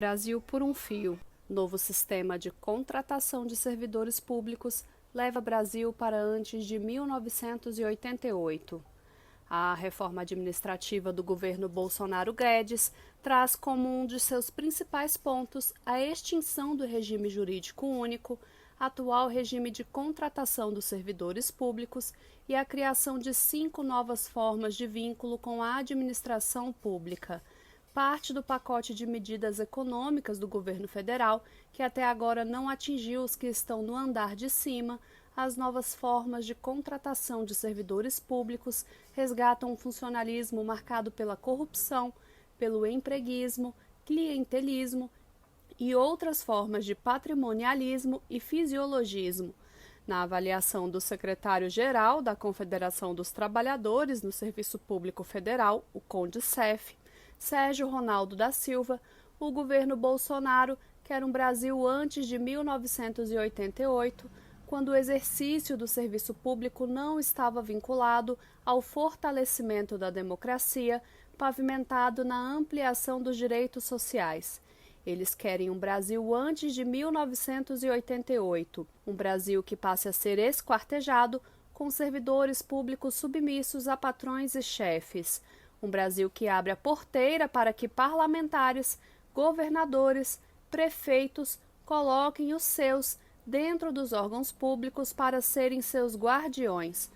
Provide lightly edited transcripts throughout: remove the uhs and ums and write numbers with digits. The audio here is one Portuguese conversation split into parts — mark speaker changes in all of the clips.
Speaker 1: Brasil por um fio. Novo sistema de contratação de servidores públicos leva Brasil para antes de 1988. A reforma administrativa do governo Bolsonaro Guedes traz como um de seus principais pontos a extinção do regime jurídico único, atual regime de contratação dos servidores públicos e a criação de 5 novas formas de vínculo com a administração pública. Parte do pacote de medidas econômicas do governo federal, que até agora não atingiu os que estão no andar de cima, as novas formas de contratação de servidores públicos resgatam um funcionalismo marcado pela corrupção, pelo empreguismo, clientelismo e outras formas de patrimonialismo e fisiologismo. Na avaliação do secretário-geral da Confederação dos Trabalhadores no Serviço Público Federal, o CONDICEF, Sérgio Ronaldo da Silva, o governo Bolsonaro quer um Brasil antes de 1988, quando o exercício do serviço público não estava vinculado ao fortalecimento da democracia, pavimentado na ampliação dos direitos sociais. Eles querem um Brasil antes de 1988, um Brasil que passe a ser esquartejado com servidores públicos submissos a patrões e chefes. Um Brasil que abre a porteira para que parlamentares, governadores, prefeitos coloquem os seus dentro dos órgãos públicos para serem seus guardiões.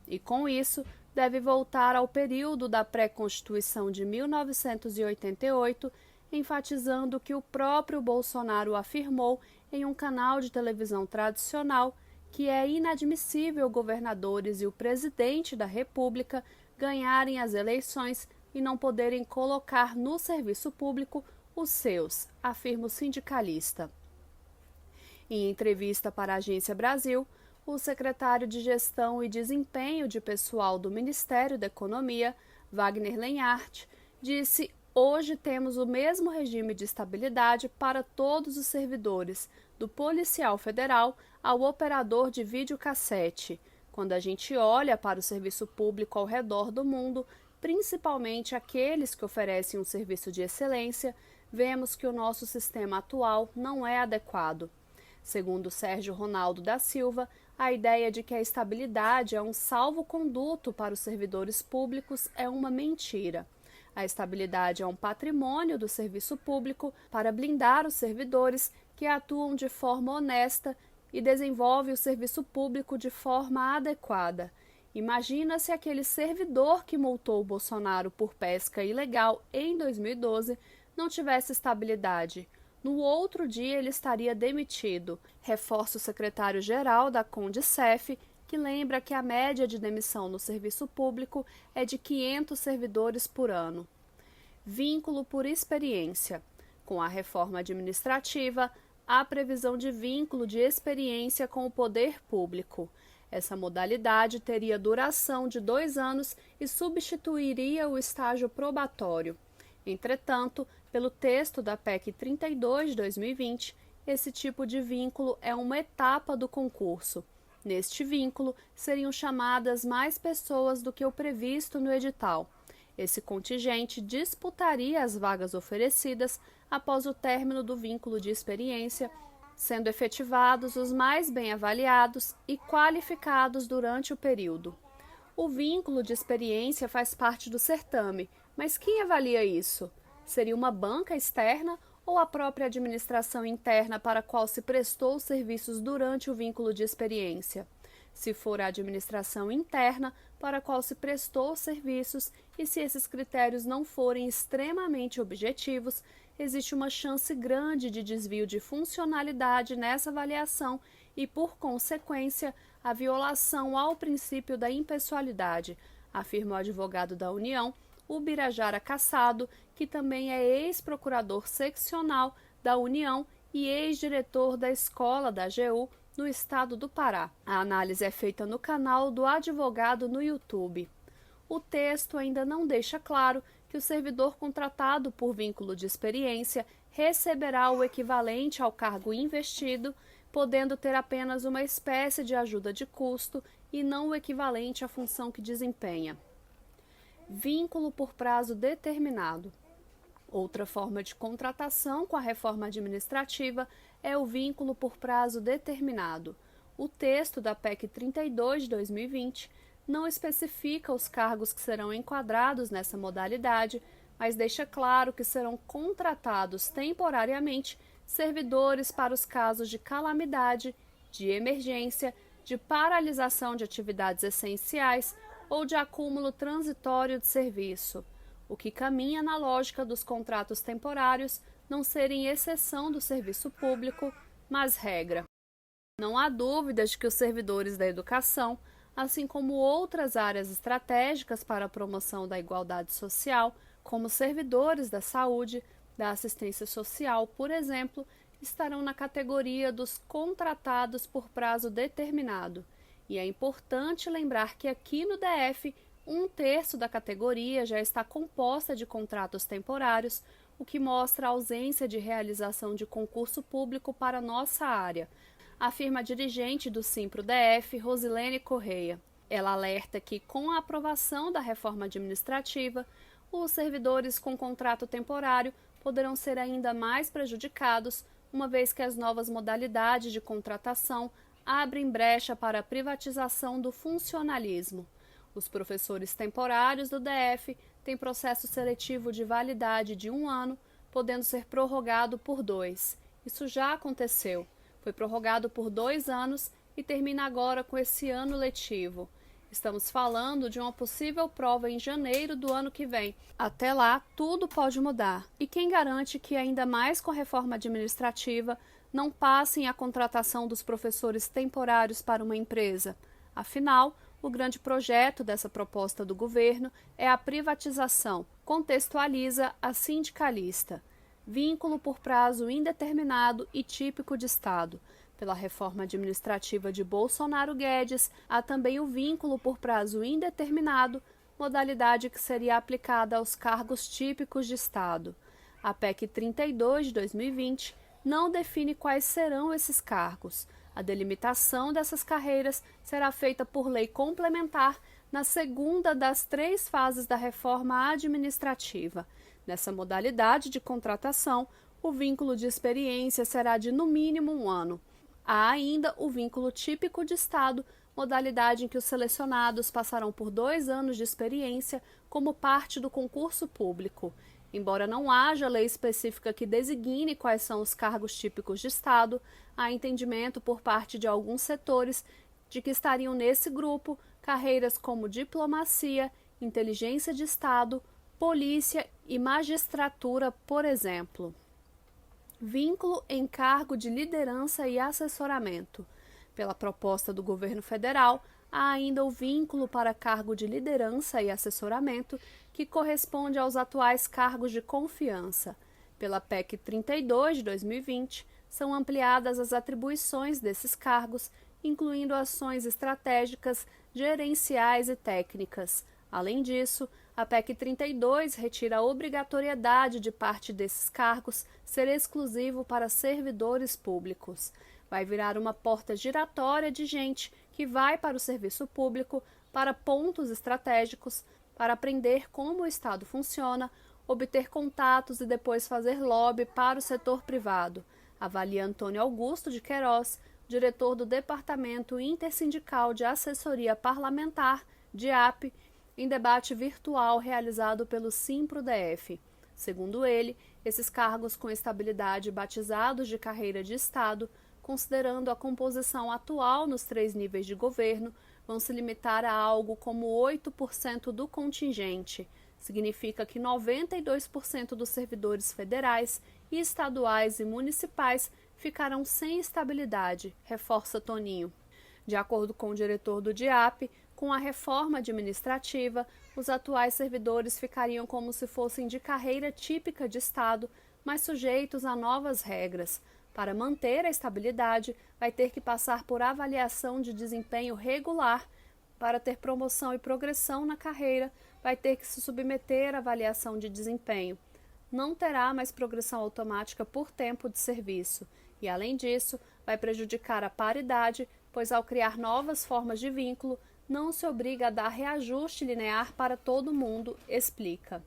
Speaker 1: E com isso, deve voltar ao período da pré-constituição de 1988, enfatizando que o próprio Bolsonaro afirmou em um canal de televisão tradicional que é inadmissível governadores e o presidente da República ganharem as eleições e não poderem colocar no serviço público os seus, afirma o sindicalista. Em entrevista para a Agência Brasil, o secretário de Gestão e Desempenho de Pessoal do Ministério da Economia, Wagner Lenhart, disse: "Hoje temos o mesmo regime de estabilidade para todos os servidores, do policial federal ao operador de videocassete. Quando a gente olha para o serviço público ao redor do mundo, principalmente aqueles que oferecem um serviço de excelência, vemos que o nosso sistema atual não é adequado." Segundo Sérgio Ronaldo da Silva, a ideia de que a estabilidade é um salvo-conduto para os servidores públicos é uma mentira. A estabilidade é um patrimônio do serviço público para blindar os servidores que atuam de forma honesta e desenvolve o serviço público de forma adequada. Imagina se aquele servidor que multou Bolsonaro por pesca ilegal em 2012 não tivesse estabilidade. No outro dia ele estaria demitido, reforça o secretário-geral da CONDICEF, que lembra que a média de demissão no serviço público é de 500 servidores por ano. Vínculo por experiência. Com a reforma administrativa, há previsão de vínculo de experiência com o poder público. Essa modalidade teria duração de 2 anos e substituiria o estágio probatório. Entretanto, pelo texto da PEC 32 de 2020, esse tipo de vínculo é uma etapa do concurso. Neste vínculo, seriam chamadas mais pessoas do que o previsto no edital. Esse contingente disputaria as vagas oferecidas após o término do vínculo de experiência, sendo efetivados os mais bem avaliados e qualificados durante o período. O vínculo de experiência faz parte do certame, mas quem avalia isso? Seria uma banca externa ou a própria administração interna para a qual se prestou os serviços durante o vínculo de experiência? Se for a administração interna para a qual se prestou os serviços e se esses critérios não forem extremamente objetivos, existe uma chance grande de desvio de funcionalidade nessa avaliação e, por consequência, a violação ao princípio da impessoalidade, afirma o advogado da União, Ubirajara Cassado, que também é ex-procurador seccional da União e ex-diretor da Escola da AGU no estado do Pará. A análise é feita no canal do advogado no YouTube. O texto ainda não deixa claro que o servidor contratado por vínculo de experiência receberá o equivalente ao cargo investido, podendo ter apenas uma espécie de ajuda de custo e não o equivalente à função que desempenha. Vínculo por prazo determinado. Outra forma de contratação com a reforma administrativa é o vínculo por prazo determinado. O texto da PEC 32 de 2020 não especifica os cargos que serão enquadrados nessa modalidade, mas deixa claro que serão contratados temporariamente servidores para os casos de calamidade, de emergência, de paralisação de atividades essenciais ou de acúmulo transitório de serviço, o que caminha na lógica dos contratos temporários não serem exceção do serviço público, mas regra. Não há dúvidas de que os servidores da educação, assim como outras áreas estratégicas para a promoção da igualdade social, como servidores da saúde, da assistência social, por exemplo, estarão na categoria dos contratados por prazo determinado. E é importante lembrar que aqui no DF, 1/3 da categoria já está composta de contratos temporários, o que mostra a ausência de realização de concurso público para nossa área, afirma a dirigente do Simpro-DF, Rosilene Correia. Ela alerta que, com a aprovação da reforma administrativa, os servidores com contrato temporário poderão ser ainda mais prejudicados, uma vez que as novas modalidades de contratação abrem brecha para a privatização do funcionalismo. Os professores temporários do DF têm processo seletivo de validade de 1 ano, podendo ser prorrogado por 2. Isso já aconteceu. Foi prorrogado por 2 anos e termina agora com esse ano letivo. Estamos falando de uma possível prova em janeiro do ano que vem. Até lá, tudo pode mudar. E quem garante que, ainda mais com a reforma administrativa, não passem a contratação dos professores temporários para uma empresa? Afinal, o grande projeto dessa proposta do governo é a privatização, contextualiza a sindicalista. Vínculo por prazo indeterminado e típico de Estado. Pela reforma administrativa de Bolsonaro Guedes, há também o vínculo por prazo indeterminado, modalidade que seria aplicada aos cargos típicos de Estado. A PEC 32 de 2020 não define quais serão esses cargos. A delimitação dessas carreiras será feita por lei complementar na segunda das 3 fases da reforma administrativa. Nessa modalidade de contratação, o vínculo de experiência será de no mínimo 1 ano. Há ainda o vínculo típico de Estado, modalidade em que os selecionados passarão por 2 anos de experiência como parte do concurso público. Embora não haja lei específica que designe quais são os cargos típicos de Estado, há entendimento por parte de alguns setores de que estariam nesse grupo carreiras como diplomacia, inteligência de Estado, polícia e magistratura, por exemplo. Vínculo em cargo de liderança e assessoramento. Pela proposta do governo federal, há ainda o vínculo para cargo de liderança e assessoramento, que corresponde aos atuais cargos de confiança. Pela PEC 32 de 2020, são ampliadas as atribuições desses cargos, incluindo ações estratégicas, gerenciais e técnicas. Além disso, a PEC 32 retira a obrigatoriedade de parte desses cargos ser exclusivo para servidores públicos. Vai virar uma porta giratória de gente que vai para o serviço público, para pontos estratégicos, para aprender como o Estado funciona, obter contatos e depois fazer lobby para o setor privado, avalia Antônio Augusto de Queiroz, diretor do Departamento Intersindical de Assessoria Parlamentar, DIAP, em debate virtual realizado pelo Simpro-DF. Segundo ele, esses cargos com estabilidade batizados de carreira de Estado, considerando a composição atual nos 3 níveis de governo, vão se limitar a algo como 8% do contingente. Significa que 92% dos servidores federais e estaduais e municipais ficarão sem estabilidade, reforça Toninho. De acordo com o diretor do DIAP, com a reforma administrativa, os atuais servidores ficariam como se fossem de carreira típica de Estado, mas sujeitos a novas regras. Para manter a estabilidade, vai ter que passar por avaliação de desempenho regular. Para ter promoção e progressão na carreira, vai ter que se submeter à avaliação de desempenho. Não terá mais progressão automática por tempo de serviço. E, além disso, vai prejudicar a paridade, pois, ao criar novas formas de vínculo, não se obriga a dar reajuste linear para todo mundo, explica.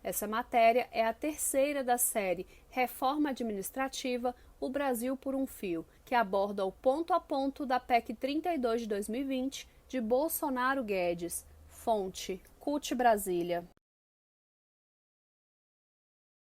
Speaker 1: Essa matéria é a terceira da série Reforma Administrativa, o Brasil por um Fio, que aborda o ponto a ponto da PEC 32 de 2020 de Bolsonaro Guedes. Fonte: CUT Brasília.